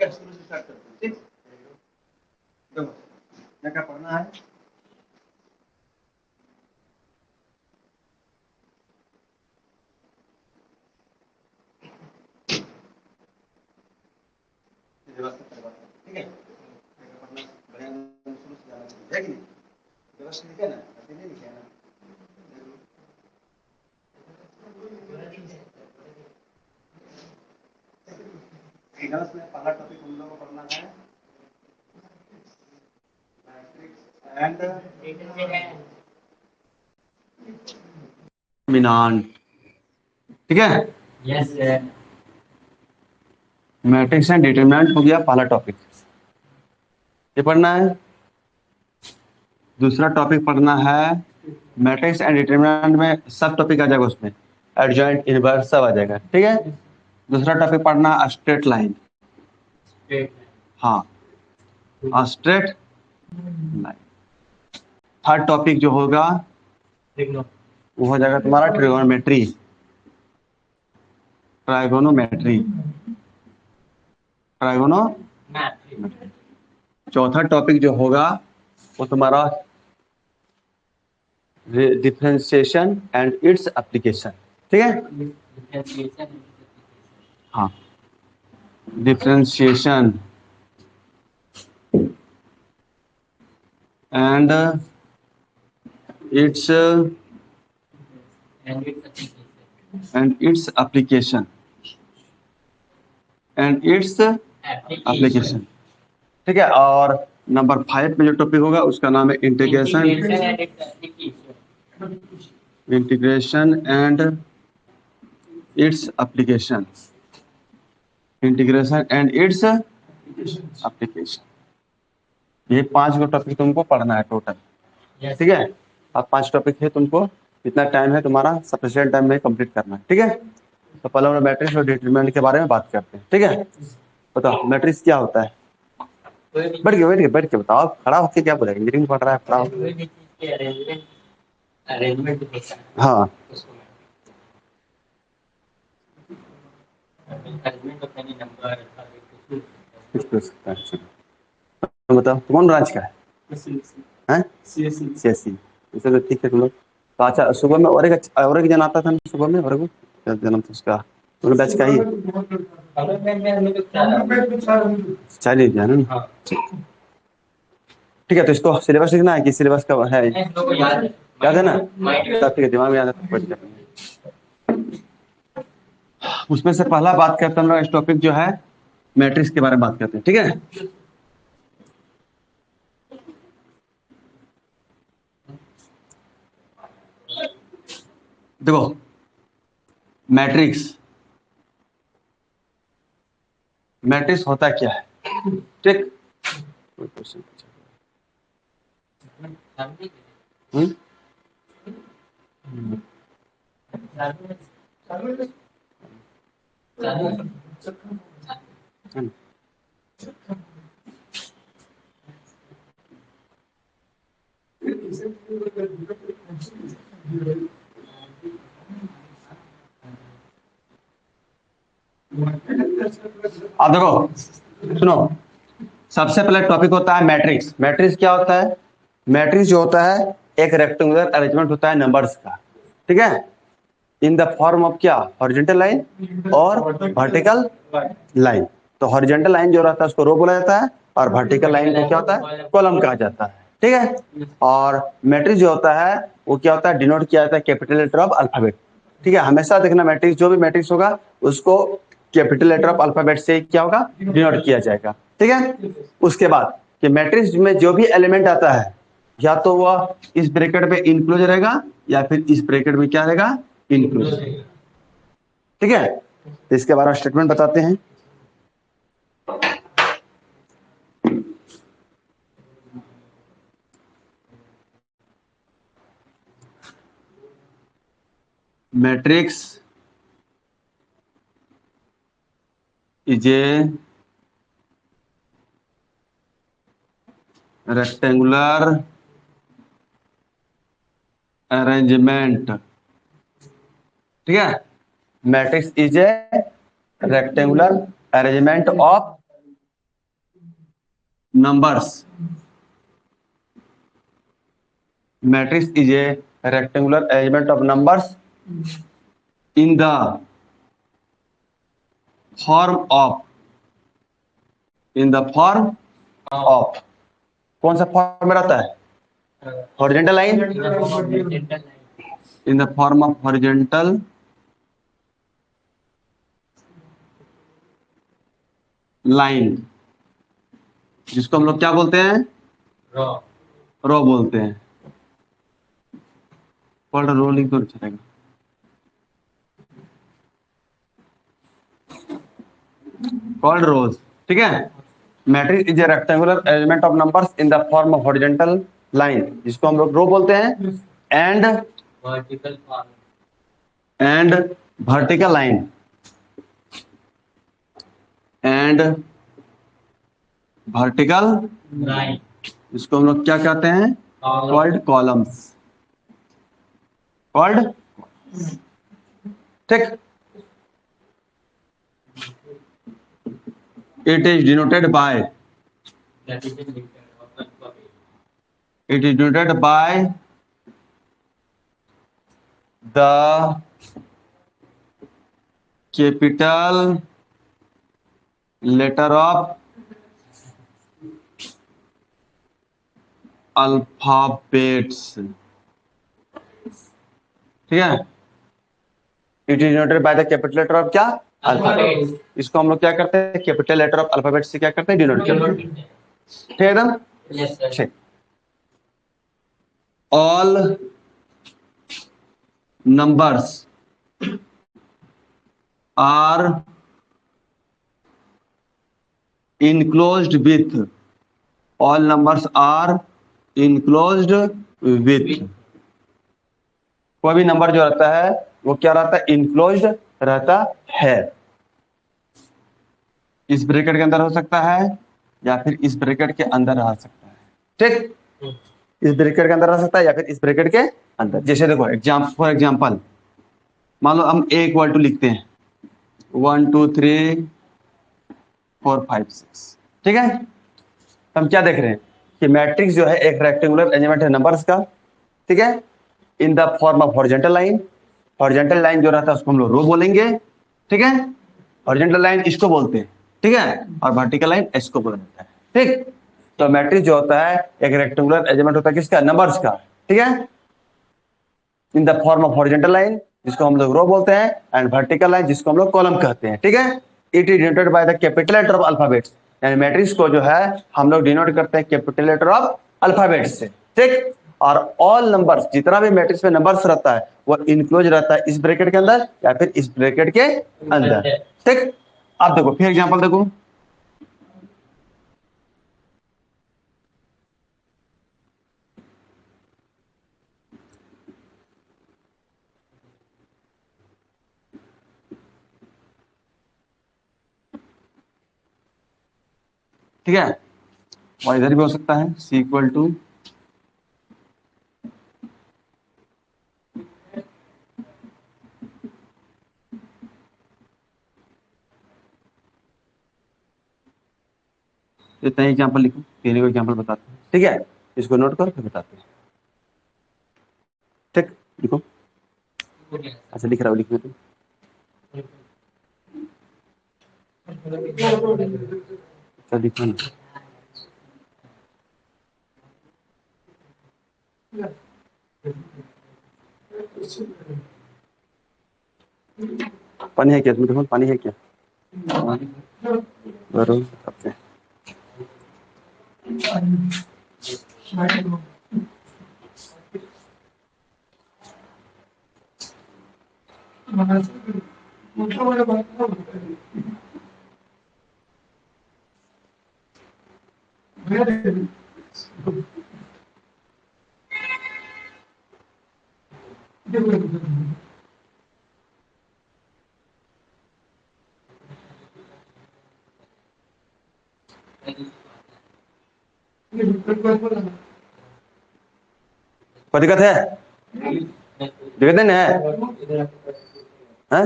ठीक है, शुरू से स्टार्ट करते हैं। ठीक, देखो क्या क्या पढ़ना है। ठीक है, पढ़ना बढ़िया शुरू से जाना चाहिए, है कि नहीं? व्यवस्थित लिखे ना, ऐसे नहीं लिखे ना। फिगर्स में पहला टॉपिक हम लोग को पढ़ना है मैट्रिक्स एंड डिटरमिनेंट। ठीक है, yes sir. Matrix and determinant हो गया पहला टॉपिक, ये पढ़ना है। दूसरा टॉपिक पढ़ना है मैट्रिक्स एंड डिटरमिनेंट में सब टॉपिक आ जाएगा, उसमें एडजॉइंट इनवर्स सब आ जाएगा। ठीक है, दूसरा टॉपिक पढ़ना स्ट्रेट लाइन। हाँ, स्ट्रेट लाइन। थर्ड टॉपिक जो होगा वो हो जाएगा तुम्हारा ट्रिगोनोमेट्री, ट्राइगोनोमेट्री, ट्राइगोनोमेट्री। चौथा टॉपिक जो होगा वो तुम्हारा डिफरेंशिएशन एंड इट्स एप्लीकेशन। ठीक है, हाँ, differentiation and its application and its application. ठीक है, और नंबर 5 में जो टॉपिक होगा उसका नाम है integration and its application. Integration and its application, ये 5 गो टॉपिक तुमको पढ़ना है टोटल। ठीक है, अब 5 टॉपिक है, तुमको इतना टाइम है तुम्हारा सफिशिएंट टाइम में कंप्लीट करना है। ठीक है, तो पहले हम मैट्रिक्स और डिटरमिनेंट के बारे में बात करते हैं। ठीक है, बताओ मैट्रिक्स क्या होता है। बैठ के बताओ, खड़ा होकर क्या बोलेगा, इंजीनियरिंग पढ़ रहा है, खड़ा होकर। हाँ, तो बताओ कौन ब्रांच का है? सीएससी। तो ठीक है तुम लोग। तो अच्छा, सुबह में और एक जन आता था ना, सुबह में और क्या जन्म था उसका, तो बैच का ही चलिए जाना ना। ठीक है, तो इसको सिलेबस लिखना है कि सिलेबस का है, याद है ना? ठीक है, दिमाग में याद है। उसमें से पहला बात करते हैं हम लोग, इस टॉपिक जो है मैट्रिक्स के बारे में बात करते हैं। ठीक है, देखो मैट्रिक्स मैट्रिक्स होता क्या है। ठीक, कोई क्वेश्चन पूछा? अब देखो सुनो, सबसे पहले टॉपिक होता है मैट्रिक्स। मैट्रिक्स क्या होता है? मैट्रिक्स जो होता है एक रेक्टेंगुलर अरेंजमेंट होता है नंबर्स का। ठीक है, इन द फॉर्म ऑफ क्या, हॉरिजॉन्टल लाइन और वर्टिकल लाइन। तो हॉरिजॉन्टल लाइन जो रहता है उसको रो बोला जाता है, और वर्टिकल लाइन को क्या होता है, कॉलम कहा जाता है। ठीक है, और मैट्रिक्स जो होता है वो क्या होता है, डिनोट किया जाता है कैपिटल लेटर ऑफ अल्फाबेट। ठीक है, हमेशा देखना मैट्रिक्स, जो भी मैट्रिक्स होगा उसको कैपिटल लेटर ऑफ अल्फाबेट से क्या होगा, डिनोट किया जाएगा। ठीक है, उसके बाद कि मैट्रिक्स में जो भी एलिमेंट आता है या तो वह इस ब्रैकेट में इंक्लूज रहेगा या फिर इस ब्रैकेट में क्या रहेगा, इंक्लूज। ठीक है, तो इसके बारे में स्टेटमेंट बताते हैं। Matrix is a rectangular arrangement. ठीक है, matrix is a rectangular arrangement of numbers. Matrix is a rectangular arrangement of numbers in the form of कौन सा फॉर्म में रहता है? Horizontal line, in the form of horizontal line, जिसको हम लोग क्या बोलते हैं? रो बोलते हैं। रोलिंग तो अच्छा रहेगा। कॉल्ड रोज, ठीक है। Matrix is a rectangular arrangement of numbers in the form of horizontal line, जिसको हम लोग रो बोलते हैं, and vertical line, and vertical line, इसको हम लोग क्या कहते हैं? कॉल्ड कॉलम्स, कॉल्ड, ठीक। It is denoted by the capital letter of alphabets, ठीक है। It is denoted by the capital letter of क्या? अल्फाबेट। इसको हम लोग क्या करते हैं? कैपिटल लेटर ऑफ अल्फाबेट से क्या करते हैं? डिनोट करते हैं, ठीक है एकदम। यस सर, ठीक। All numbers are enclosed with, all numbers are enclosed with, कोई भी नंबर जो रहता है वो क्या रहता है? इनक्लोज्ड रहता है। इस ब्रैकेट के अंदर हो सकता है या फिर इस ब्रैकेट के अंदर रह सकता है, ठीक। इस ब्रैकेट के अंदर रह सकता है या फिर इस ब्रैकेट के अंदर। जैसे देखो फॉर एग्जांपल मान लो हम a इक्वल टू लिखते हैं 1 2 3 4 5 6, ठीक है। हम क्या देख रहे हैं कि मैट्रिक्स जो है एक रेक्टेंगुलर अरेंजमेंट है नंबर्स का, ठीक है, in the form of horizontal line. Horizontal line जो रहता है उसको हम लोग रो बोलेंगे, ठीक है। हॉरिजॉन्टल लाइन इसको बोलते हैं, ठीक है, और वर्टिकल लाइन इसको बोला जाता है, ठीक। तो मैट्रिक्स जो होता है एक रेक्टेंगुलर अरेंजमेंट होता है किसका? नंबर्स का, ठीक है, in the form of horizontal line, जिसको हम लोग रो बोलते हैं, एंड वर्टिकल लाइन जिसको हम लोग कॉलम कहते हैं, ठीक है। It is denoted by the capital letter of alphabets, यानी मैट्रिक्स को जो है हम लोग डिनोट करते हैं कैपिटल लेटर ऑफ अल्फाबेट्स से, ठीक। और ऑल नंबर्स, जितना भी मैट्रिक्स में नंबर्स रहता है वो इनक्लोज रहता है इस ब्रैकेट के अंदर या फिर इस ब्रैकेट के अंदर, ठीक। अब देखो फिर एग्जांपल देखो, ठीक है। और इधर भी हो सकता है सी इक्वल टू इतना एग्जाम्पल लिखो, तीन को एग्जाम्पल बताते हैं, ठीक है। इसको नोट करो फिर बताते हैं, ठीक। लिखो, अच्छा लिख रहा हूँ, लिखने तुम अच्छा लिखो ना। पानी है क्या इसमें? देखो पानी है क्या? भरो सकते हैं। कोई दिक्कत है? दिक्कत नहीं है? हैं?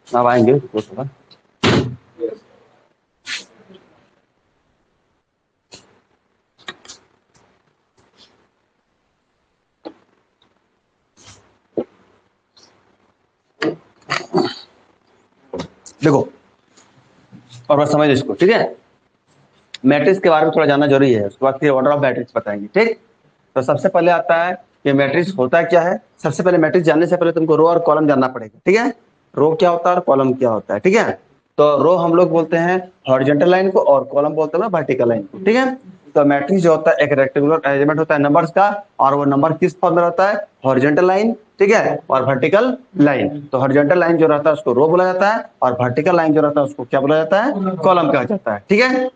अब आएंगे देखो और बस समझ इसको, ठीक है। मैट्रिक्स के बारे में थोड़ा जानना जरूरी है, उसके बाद फिर ऑर्डर ऑफ मैट्रिक्स बताएंगे, ठीक। तो सबसे पहले आता है कि मैट्रिक्स होता क्या है। सबसे पहले मैट्रिक्स जानने से पहले तुमको रो और कॉलम जानना पड़ेगा, ठीक है। रो क्या होता है और कॉलम क्या होता है, ठीक है। तो रो हम लोग बोलते हैं हॉरिजॉन्टल लाइन को और कॉलम बोलते हैं वर्टिकल लाइन को, ठीक है। तो मैट्रिक्स जो होता है एक रेक्टेंगुलर अरेंजमेंट होता है नंबर्स का, और वो नंबर किस फॉर्म में रहता है, हॉरिजॉन्टल लाइन, ठीक है, और वर्टिकल लाइन। तो हॉरिजॉन्टल लाइन जो रहता है उसको रो बोला जाता है, और वर्टिकल लाइन जो रहता है उसको क्या बोला जाता है, कॉलम कहा जाता है, ठीक है।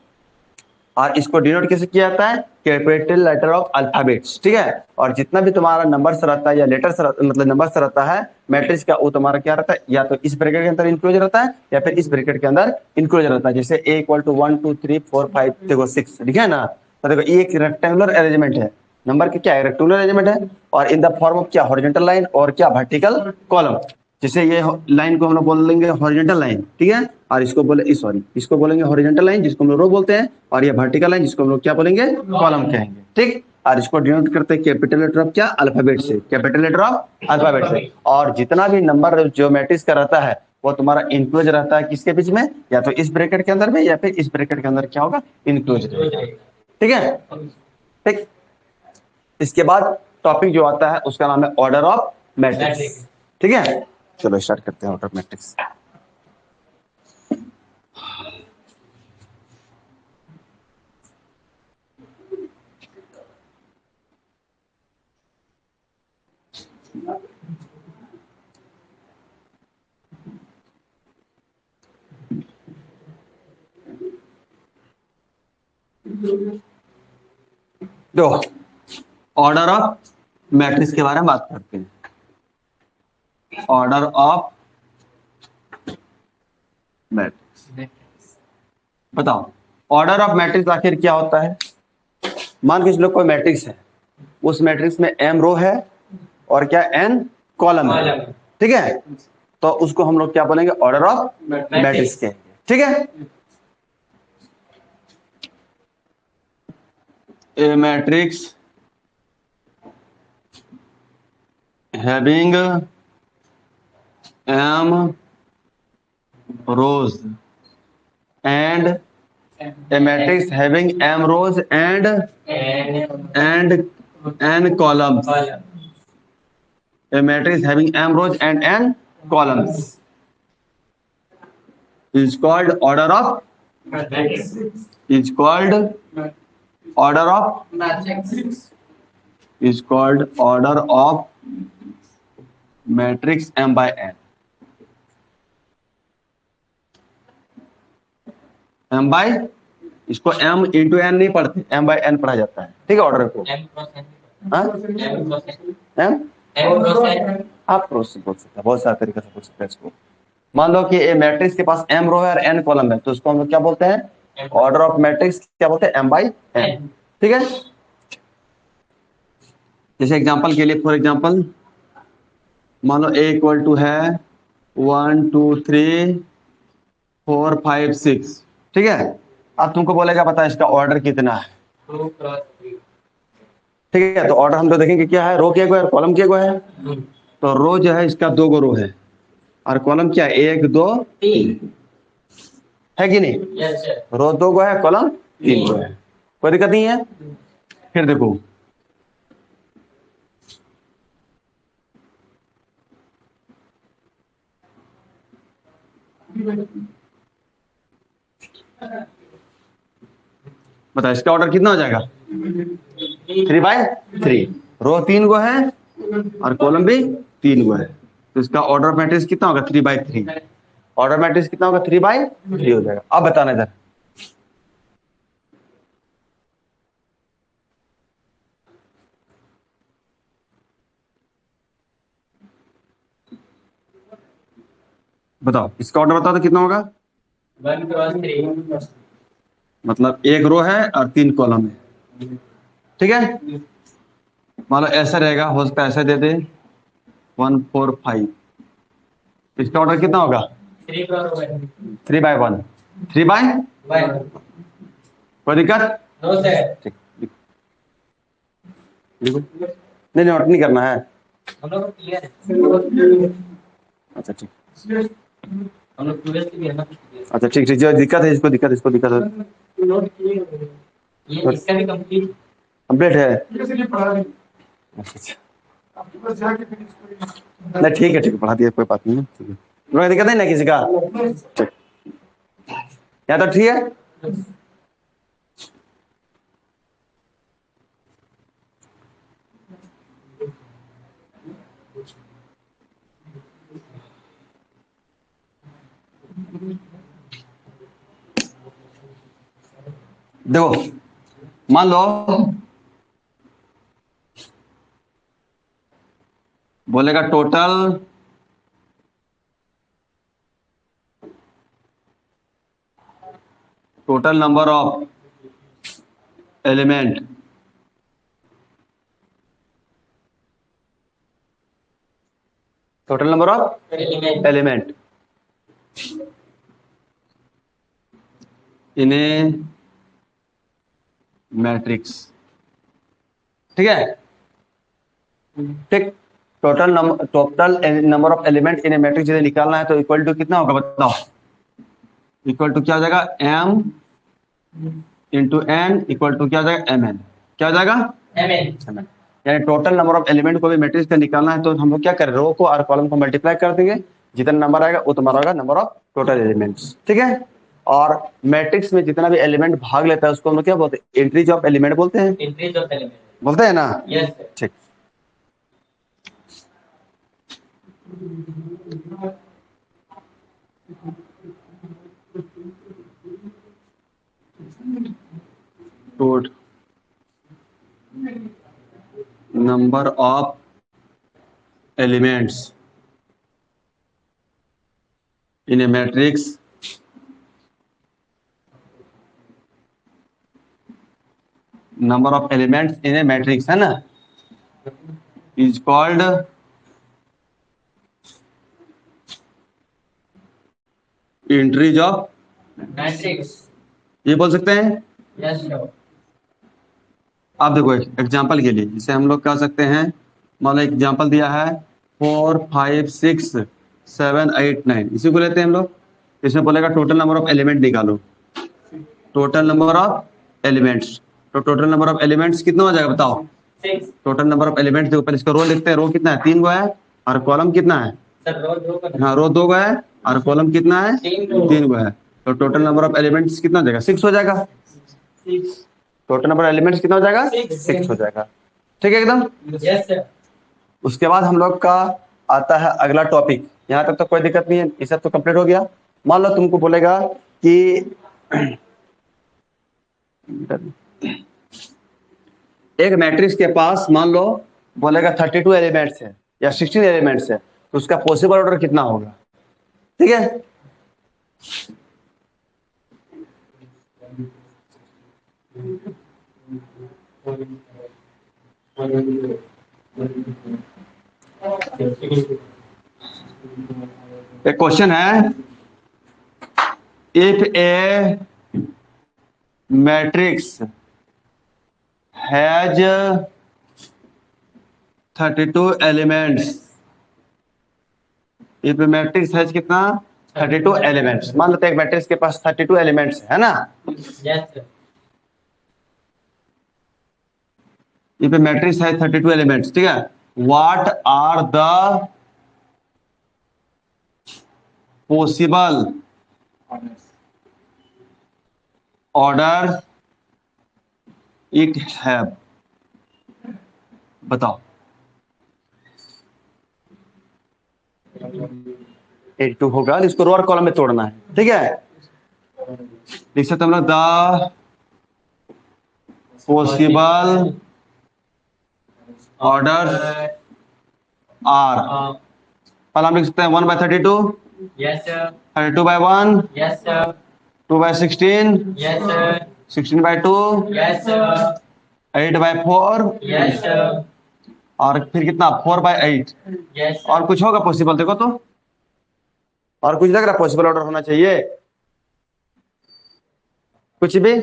और इसको डिनोट कैसे किया जाता है, कैपिटल लेटर ऑफ अल्फाबेट्स, ठीक है। और जितना भी तुम्हारा नंबर्स रहता है या लेटर्स मतलब नंबर्स रहता है मैट्रिक्स का, वो तुम्हारा क्या रहता है, या तो इस ब्रैकेट के अंदर इंक्लूज रहता है या फिर इस ब्रैकेट के अंदर इंक्लूज रहता है। जैसे a = 1 2 3 4 5 देखो 6, ठीक है ना। तो देखो ये एक रेक्टेंगुलर अरेंजमेंट है, नंबर के क्या है, रेक्टेंगुलर अरेंजमेंट है, और इन द फॉर्म ऑफ क्या, हॉरिजॉन्टल लाइन और क्या, वर्टिकल कॉलम। जैसे ये लाइन को हम लोग बोलेंगे हॉरिजॉन्टल लाइन, ठीक है, और इसको बोले सॉरी इसको बोलेंगे हॉरिजॉन्टल लाइन जिसको हम लोग रो बोलते हैं, और ये वर्टिकल लाइन जिसको हम लोग क्या बोलेंगे, कॉलम कहेंगे, ठीक। और इसको डिनोट करते हैं कैपिटल लेटर ऑफ क्या, अल्फाबेट से, कैपिटल लेटर ऑफ अल्फाबेट से। और जितना भी नंबर जो मैट्रिक्स का रहता है वो तुम्हारा इंक्लूज रहता है किसके बीच में, या तो इस ब्रैकेट के अंदर में या फिर इस ब्रैकेट के अंदर क्या होगा, इंक्लूज रहेगा, ठीक है, ठीक। इसके बाद टॉपिक जो आता है उसका नाम है ऑर्डर ऑफ मैट्रिक्स, ठीक है। चलो स्टार्ट करते हैं ऑर्डर ऑफ मैट्रिक्स। देखो ऑर्डर ऑफ मैट्रिक्स के बारे में बात करते हैं। ऑर्डर ऑफ मैट्रिक्स, बताओ ऑर्डर ऑफ मैट्रिक्स आखिर क्या होता है। मान के चलो कोई मैट्रिक्स है, उस मैट्रिक्स में m रो है और क्या n कॉलम है, ठीक है। तो उसको हम लोग क्या बोलेंगे, ऑर्डर ऑफ मैट्रिक्स कहेंगे, ठीक है। ए matrix having m rows and a matrix having m rows and n columns. A matrix having m rows and n columns is called order of Matrix. is called order of Matrix. is called order of matrix m by n. m by इसको m into n नहीं पढ़ते, m by n पढ़ा जाता है, ठीक है। Order को M cross N. हाँ M cross N. m M cross N. आप प्रोसेस बोल सकते हैं, बहुत सारे तरीके से बोल सकते हैं इसको। मान लो कि ए मैट्रिक्स के पास m रो है और n कॉलम है, तो उसको हम लोग क्या बोलते हैं, ऑर्डर ऑफ मैट्रिक्स क्या बोलते हैं, m by n, ठीक है। जैसे एग्जांपल के लिए, फॉर एग्जांपल मान लो a = है 1 2 3 4 5 6, ठीक है। अब तुमको बोलेगा बता इसका ऑर्डर कितना है, 2 cross 3. ठीक है। तो ऑर्डर हम तो देखेंगे क्या है, रो के गो है कॉलम के गो है। तो रो जो है इसका 2 गो रो है और कॉलम क्या है, 1 2 3 है कि नहीं। Yes, sir. रो 2 गो है, कॉलम 3 गो है, कोई दिक्कत नहीं है। फिर देखो बता इसका ऑर्डर कितना हो जाएगा, 3/3। रो 3 गो है और कॉलम भी 3 गो है, तो इसका ऑर्डर ऑफ मैट्रिक्स कितना होगा, 3/3। ऑर्डर मैट्रिक्स कितना होगा, 3/3 हो जाएगा। अब बताना इधर बताओ, इसका ऑर्डर बताओ तो कितना होगा। 1 cross 3. मतलब 1 रो है और 3 कॉलम है, ठीक है। मान लो ऐसा रहेगा, हो सकता है ऐसा दे दे 1 4 5, इसका ऑर्डर कितना होगा, 3 cross 1. 3/1, 3/1। 1. कोई दिक्कत, No, sir. ठीक लिखो। नहीं नोट नहीं करना है, हम लोग क्लियर है. अच्छा ठीक। हम लोग प्रीवियसली भी है ना कुछ किया। अच्छा ठीक ठीक, जो दिक्कत है इसको दिक्कत है नोट किए हुए हैं। ये इसका भी कंप्लीट कंप्लीट है। इसलिए पढ़ा नहीं। अच्छा अच्छा, आपके पास जाके फिर इसको नहीं ठीक है पढ़ा दिया, कोई बात नहीं है, ठीक है। तुम्हें दिक्कत नहीं ना किसी का? ठीक, यहाँ तो ठीक है। देखो मान लो बोलेगा total number of element total number of element element in a matrix, ठीक है। ठीक, total number of element in a matrix यदि निकालना है तो इक्वल टू कितना होगा बताओ? इक्वल टू क्या हो जाएगा? m into n equal to क्या हो जाएगा? mn। क्या हो जाएगा? Mn mn। यानी टोटल नंबर ऑफ एलिमेंट को भी मैट्रिक्स का निकालना है तो हम लोग क्या करें, रो को और कॉलम को मल्टीप्लाई कर देंगे, जितना नंबर आएगा वो तुम्हारा होगा नंबर ऑफ टोटल एलिमेंट्स, ठीक है। और मैट्रिक्स में जितना भी एलिमेंट भाग लेता है उसको हम लोग क्या बोलते हैं? एंट्रीज ऑफ एलिमेंट बोलते हैं, इंक्रीज ऑफ एलिमेंट। बोलते हैं ना? Yes sir. ठीक, total number of elements in a matrix number of elements in a matrix है ना, is called entries of, matrix. ये बोल सकते हैं। Yes sir. आप देखो एक एग्जाम्पल के लिए जिसे हम लोग कह सकते हैं, मान लो एग्जाम्पल दिया है 4 5 6 7 8 9, इसी को लेते हैं हम लोग। इसमें बोलेगा टोटल नंबर ऑफ एलिमेंट निकालो, टोटल नंबर ऑफ एलिमेंट्स। तो टोटल नंबर ऑफ एलिमेंट्स कितना हो जाएगा बताओ? 6 टोटल नंबर ऑफ एलिमेंट्स देखो पहले इसका रो लिखते हैं, रो कितना है? 3 गो है, और कॉलम कितना है? सर रो दो का हाँ रो 2 गो है, और कॉलम कितना है? 3 गो है। तो टोटल नंबर ऑफ एलिमेंट्स कितना हो जाएगा? 6 हो जाएगा। 6। टोटल नंबर एलिमेंट्स कितना हो जाएगा? Six। 6 हो जाएगा, ठीक है एकदम। Yes sir. उसके बाद हम लोग का आता है अगला टॉपिक, यहाँ तक तो कोई दिक्कत नहीं है, ये सब तो कंप्लीट हो गया। मान लो तुमको बोलेगा कि एक मैट्रिक्स के पास मान लो बोलेगा 32 एलिमेंट्स है या 16 एलिमेंट्स है, तो उसका पॉसिबल ऑर्डर कितना होगा? ठीक है, एक क्वेश्चन है, if a matrix has 32 elements, if a matrix has कितना? 32 एलिमेंट्स। मान लेते हैं एक मैट्रिक्स के पास 32 एलिमेंट्स है ना। Yes sir. If a matrix has 32 elements, ठीक है, what are the possible order it have, बताओ। 82 होगा, इसको रो और कॉलम में तोड़ना है, ठीक है। लिख सकते हम लोग द पॉसिबल ऑर्डर आर, पहला हम लिख सकते हैं 1/32, yes sir. 32/1, yes sir. 2/16, yes sir. 16/2, yes sir. 8/4, yes sir. और फिर कितना? 4/8। यस और कुछ होगा पॉसिबल? देखो तो, और कुछ लग रहा है पॉसिबल ऑर्डर होना चाहिए? कुछ भी?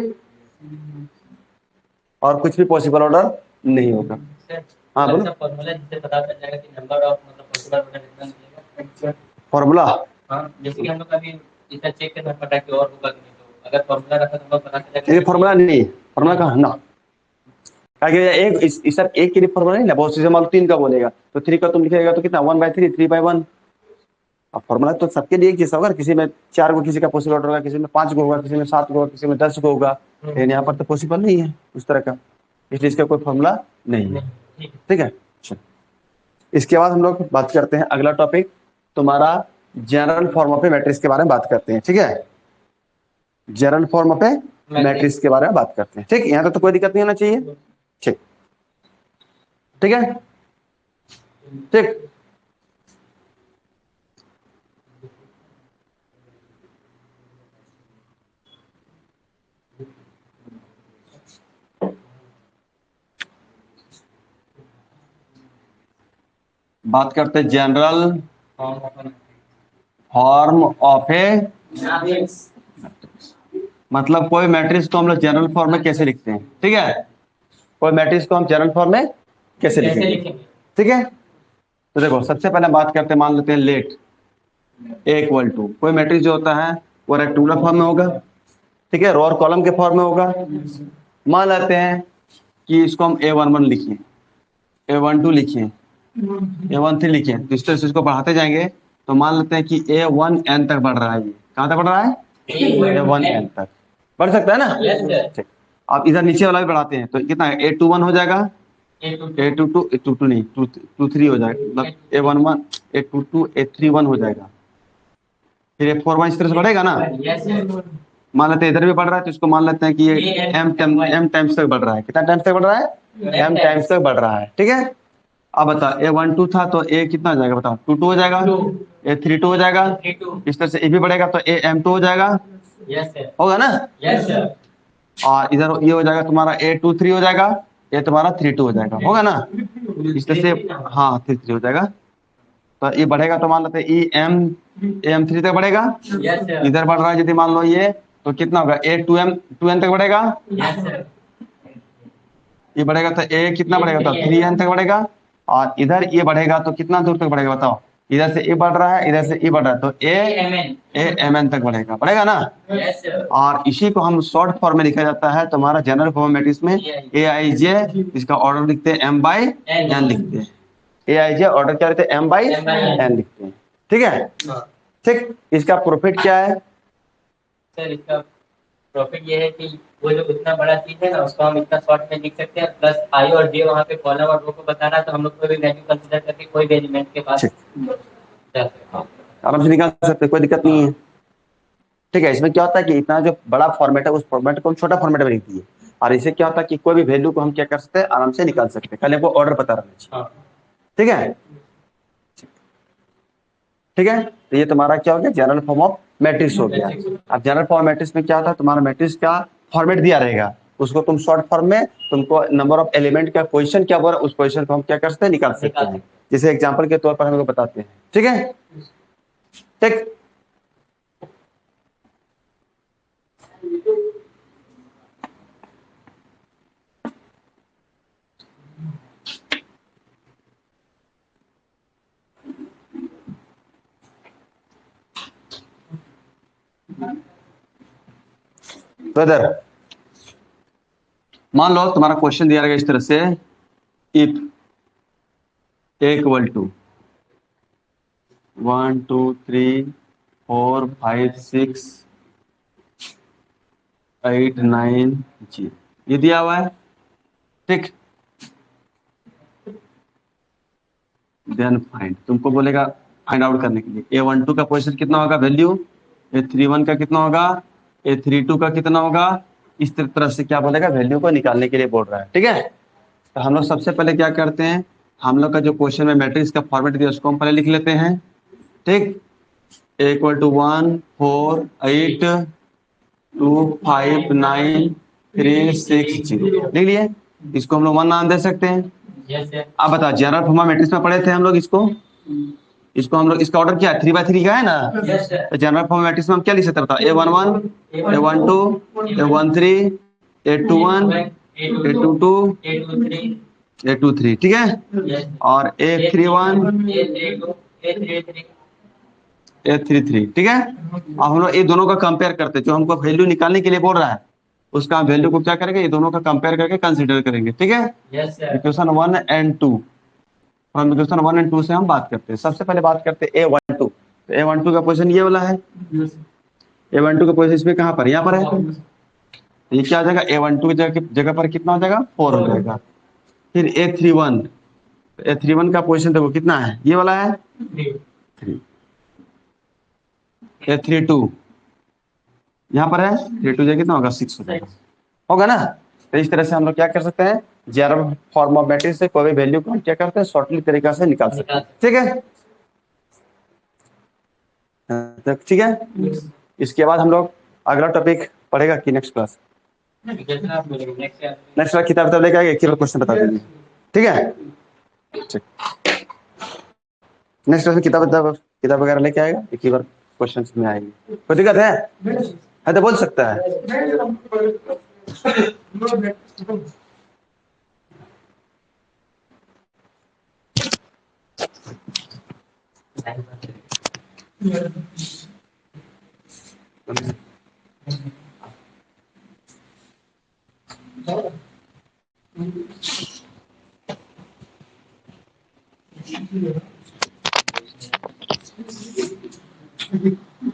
और कुछ भी पॉसिबल ऑर्डर नहीं होगा। सर। हाँ, बोलो। ऐसा फॉर्मूला जिससे पता चल जाएगा कि नंबर ऑफ मतलब पॉसिबल ऑर्डर कितना मिलेगा। फॉर्मूला हाँ, जैसे कि हम लोग अभी इतना चेक करना पड़ा कि और होगा कि नहीं, तो अगर फॉर्मूला रखा तो हम लोग बना सकते ये फॉर्मूला नहीं है, फॉर्मूला का ना, आगे एक इस सब एक के लिए फॉर्मूला नहीं ना, बहुत से मान लो 3 का बोलेगा तो 3 का तुम लिखेगा तो कितना 1/3, 3/1। अब फॉर्मूला तो सबके लिए एक जैसा होगा, किसी में 4 को किसी का पॉसिबल ऑर्डर होगा, किसी में 5 को होगा, किसी में 7 को होगा, किसी में 10 को होगा, लेकिन यहाँ पर तो पॉसिबल नहीं है उस तरह का, इसलिए इसका कोई फॉर्मूला नहीं है। ठीक है। ठीक है, चलो। इसके बाद हम लोग बात करते हैं अगला टॉपिक, तुम्हारा general form of A matrix के बारे में बात करते हैं। ठीक है, general form of A matrix के बारे में बात करते हैं। ठीक, यहाँ तक तो कोई दिक्कत नहीं होना चाहिए। ठीक, ठीक है, ठीक। बात करते हैं जनरल फॉर्म ऑफ ए, मतलब कोई मैट्रिक्स को हम लोग जनरल फॉर्म में कैसे लिखते हैं। ठीक है, कोई मैट्रिक्स को हम जनरल फॉर्म में कैसे लिखेंगे। ठीक है, तो देखो सबसे पहले बात करते हैं, मान लेते हैं लेट ए इक्वल टू, कोई मैट्रिक्स जो होता है वो रेक्टेंगुलर फॉर्म में होगा। ठीक है, रो और कॉलम के फॉर्म में होगा। मान लेते हैं कि इसको हम A11 लिखिए, A12 लिखिए, A13 लिखिए, तो इस तरह से इसको बढ़ाते जाएंगे। तो मान लेते हैं कि A1n तक बढ़ रहा है, ये कहाँ तक बढ़ रहा है, A1n तक बढ़ सकता है ना। ठीक, अब इधर नीचे वाला भी बढ़ाते हैं तो कितना है, A21 हो जाएगा, A22 नहीं 23 हो जाएगा, मतलब A11 A22 A31 हो जाएगा, फिर A41 इस तरह से बढ़ेगा ना। मान लेते हैं इधर भी बढ़ रहा है तो इसको मान लेते हैं कि ये m टाइम्स तक बढ़ रहा है। कितना टाइम्स तक बढ़ रहा है, m टाइम्स तक बढ़ रहा है। ठीक है, अब बता A12 था तो A कितना हो जाएगा, बताओ 22 हो जाएगा, A32 हो जाएगा, इस तरह से A भी बढ़ेगा तो AM2 हो जाएगा, होगा ना। और इधर ये हो जाएगा तुम्हारा A23 हो जाएगा, ये तुम्हारा 32 हो जाएगा, होगा ना। इस तरह से हाँ 33 हो जाएगा, तो ये बढ़ेगा तो मान लेते हैं AM3 तक बढ़ेगा। इधर बढ़ रहा है यदि मान लो ये, तो कितना होगा A2n तक बढ़ेगा, ये बढ़ेगा तो A कितना बढ़ेगा, तो 3n तक बढ़ेगा। और इधर ये बढ़ेगा तो कितना दूर तक बढ़ेगा बताओ, इधर से ए बढ़ रहा है, इधर से ए बढ़ रहा है, तो AMN तक बढ़ेगा ना। और इसी को हम शॉर्ट फॉर्म में लिखा जाता है तुम्हारा जनरल फॉर्म मैट्रिक्स में AIJ, इसका ऑर्डर लिखते हैं M/n लिखते हैं, AIJ ऑर्डर क्या लिखते हैं, M/n लिखते हैं। ठीक है, ठीक। इसका प्रॉफिट क्या है सर, इसका प्रॉफिट ये है कि वो जो इतना बड़ा चीज है ना उसको हम इतना शॉर्ट में लिख सकते हैं, प्लस आई और जे वहाँ पे कॉलम और रो को बताना, तो हम लोग कोई भी वैल्यू कंसीडर करके कोई भी एलिमेंट के पास आराम से निकाल सकते हैं, कोई दिक्कत नहीं है। ठीक है, इसमें क्या होता है कि इतना जो बड़ा फॉर्मेट है उस फॉर्मेट को हम छोटा फॉर्मेट में लिख दिए, और इससे क्या होता है कि कोई भी वैल्यू को हम क्या कर सकते हैं, आराम से निकाल सकते हैं, पहले वो ऑर्डर पता रहना चाहिए। ठीक है, ठीक है, तो ये तुम्हारा क्या हो गया, जनरल फॉर्म ऑफ मैट्रिक्स हो गया। अब जनरल फॉर्म मैट्रिक्स में क्या होता है, तुम्हारा मैट्रिक्स का फॉर्मेट दिया रहेगा, उसको तुम शॉर्ट फॉर्म में, तुमको नंबर ऑफ एलिमेंट का पोजीशन क्या बोल रहा है उस पोजीशन को हम क्या कर सकते हैं, निकाल सकते हैं। जैसे एग्जांपल के तौर पर हम लोग बताते हैं। ठीक है, ठीक। तो इधर मान लो तुम्हारा क्वेश्चन दिया रहेगा इस तरह से, इफ A इक्वल टू 1 2 3 4 5 6 8 9 0 ये दिया हुआ है। ठीक, देन फाइंड, तुमको बोलेगा फाइंड आउट करने के लिए A12 का पोजीशन कितना होगा वैल्यू, A31 का कितना होगा, A32 का कितना होगा, इस तरह से क्या बोलेगा वैल्यू को निकालने के लिए बोल रहा है। ठीक है, तो हम लोग सबसे पहले क्या करते हैं, हम लोग का जो क्वेश्चन में मैट्रिक्स का फॉर्मेट दिया उसको हम पहले लिख लेते हैं। ठीक, A इक्वल टू 1 4 8 2 5 9 3 6 0 लिख लिए, इसको हम लोग 1 नाम दे सकते हैं। अब बताओ जनरल फॉर्म मैट्रिक्स में पढ़े थे हम लोग, इसको हम लोग, इसका ऑर्डर क्या है 3/3 का है ना। तो जनरल फॉर्म मैट्रिक्स में हम क्या लिख सकते हैं, बताओ A11 A12 A13 A21 A22 A23, ठीक है, और A31 833, ठीक है। अब हम लोग ये दोनों का कंपेयर करते हैं, जो हमको वैल्यू निकालने के लिए बोल रहा है उसका वैल्यू को क्या करेंगे, ये दोनों का कंपेयर करके कंसीडर करेंगे, ठीक है। Yes sir. Equation 1 and 2, from equation 1 and 2 से हम बात करते हैं। सबसे पहले बात करते हैं A12। तो A12 का पोजीशन ये वाला है, A12 का पोजीशन इसमें कहाँ पर, यहाँ पर है। तो ये क्या हो जाएगा, A12 की जगह पर कितना हो जाएगा, 4 हो जाएगा। फिर A31, A31 का पोजीशन देखो कितना है, ये वाला है 3। A32 यहाँ पर है, 32 जगह कितना होगा, 6 हो जाएगा, होगा ना। तो इस तरह से हम लोग क्या कर सकते हैं, ज्यादा फॉर्म ऑफ मैट्रिक्स से कोई भी वैल्यू को हम क्या करते हैं, शॉर्टली तरीका से निकाल सकते हैं, ठीक है। तो ठीक है, इसके बाद हम लोग अगला टॉपिक पढ़ेगा कि नेक्स्ट क्लास, नेक्स्ट क्लास किताब लेके आएंगे, एक ही क्वेश्चन बता देंगे, ठीक है। ठीक, नेक्स्ट क्लास में किताब वगैरह लेके आएगा, एक ही बार क्वेश्चन में आएंगे। कोई दिक्कत है तो बोल सकता है।